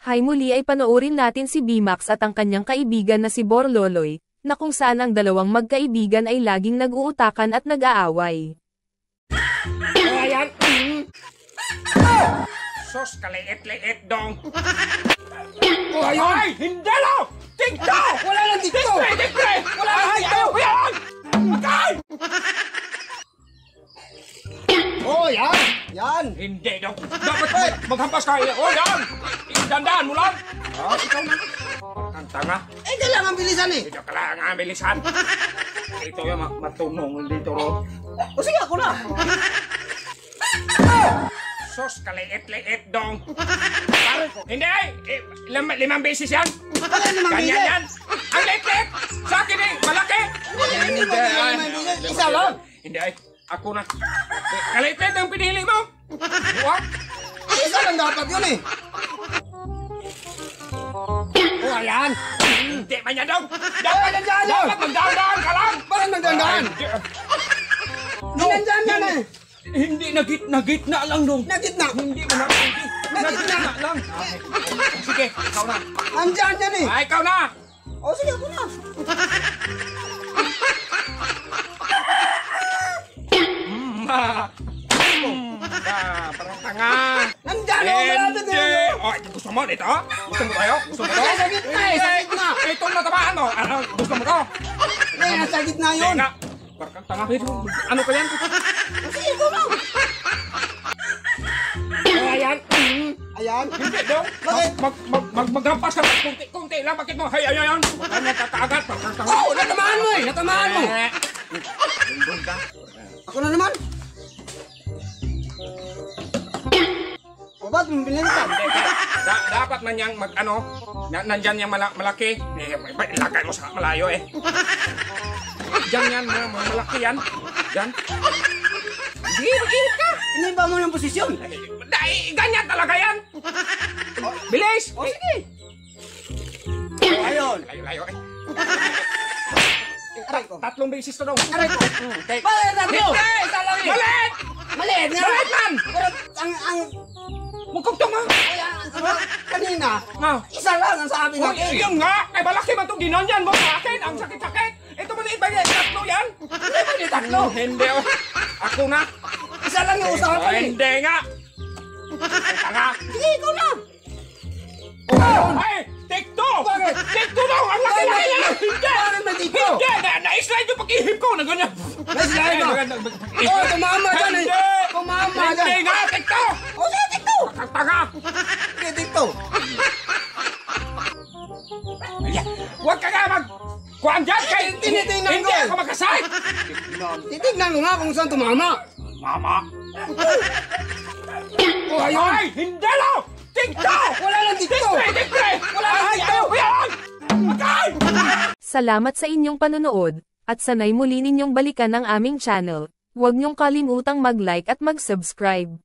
Hay muli ay panoorin natin si Bimax at ang kanyang kaibigan na si Borloloy, na kung saan ang dalawang magkaibigan ay laging nag-uutakan at nag-aaway. Ayan! Sos, kaliit-liit dong! Ayun! Ay! Hindi lang! Tigto! Wala lang dito! Tigre! Wala lang dito! Ayan! Agay! Oh, yan! Yan! Hindi dong! Dapat maghampas ka! Oh, yan! Dandaan mo lang! Oh, ikaw na! Ang tanga! Eh, kailangan bilisan eh! Ito kailangan bilisan! Ito yung matunong dito, ro. O sige, ako na! Sos, kaliit-liit dong! Hindi! Limang beses yan! Bakit limang Ganyan bilis? yan! Ang liit-liit! Sa akin eh! Malaki! Hindi ba limang bilis? Isa lang! Hindi ay! Ako na! Kaliit-liit ang pinili mo! What? Isa lang dapat yun eh! Oh, ayan! Hindi man yan daw! Dapat nandyan yun! Dapat magdaan-daan ka lang! Bakit nagdandaan? Nandyan yan eh! Hindi, nagitna lang dong! Nagitna! Hindi man ako! Nagitna lang! Sige, ikaw na! Nandyan yan eh! Ay, ikaw na! O sige, ako na! Parang tanga! Nandyan o! Malapit na Hindi! yun! Oh, gusto mo dito? Gusto mo tayo? Gusto mo to? Sa gitna eh! Sa gitna! Ito ang matamaan mo! Ano? Gusto mo to? Eh, nasa gitna yun! Hindi nga! Parang tanga! Ano pa yan? O sige, ako na! Oh, ayan! Ayan! Hindi daw! Bakit? Maghampas ka! Kunti lang! Bakit mo? Hay, ayan! Huwag ka natatagat! Parang tanga! Oo! Natamaan mo eh! Natamaan mo! Nandun ka! Ako na naman! O ba't mo binalikan? Dapat man yang nandyan yung malaki. Ilagay mo sa malayo eh. Diyan yan, malaki yan. Diyan. Hindi, mag-init ka. Iniba mo ng posisyon! Ganyan talaga yan. Bilis. O sige! Ayun! Layo eh. Aray ko! Tatlong beses to daw. Aray ko! Okay. Bakit tatlo? Hindi! Isa lang eh! Malit! Maliit nga! Malit man! Pero ang Mukugtong ha. kanina, Ah. isa lang ang sabi Oh, natin. yun nga! Kay malaki man itong ginanyan mo sa akin. Ang sakit-sakit. Ito maliit ba yan? Tatlo yan? Hindi ba niya tatlo? Hindi oh. Ako na. Isa lang yung usapan eh. Hindi nga. Tanga. Sige, ikaw na. Ay! Tikto! Bakit? Tikto daw! Ang laki-laki Bakit? niya! Hindi! Bakit may tikto? Hindi! Na-slide yung pag-ihip ko na ganyan. Na-slide mo? Oh, tumama dyan eh. Hindi! Tumama Hindi dyan. nga! Tikto! O sige, tikto. Ang tanga! Sige, tikto. Ayan. Huwag ka nga kuhaan dyan kay... Tinitingnan Hindi ko. ako magkasay! Titignan ko nga kung saan tumama. Mama! Oh, ayun. Ay! Hindi lang! Tikto! Wala lang tikto. Tikre! Wala lang tikto. Ayan! Agay! Salamat sa inyong panonood, at sanay muli ninyong balikan ang aming channel. Huwag niyong kalimutang mag-like at mag-subscribe.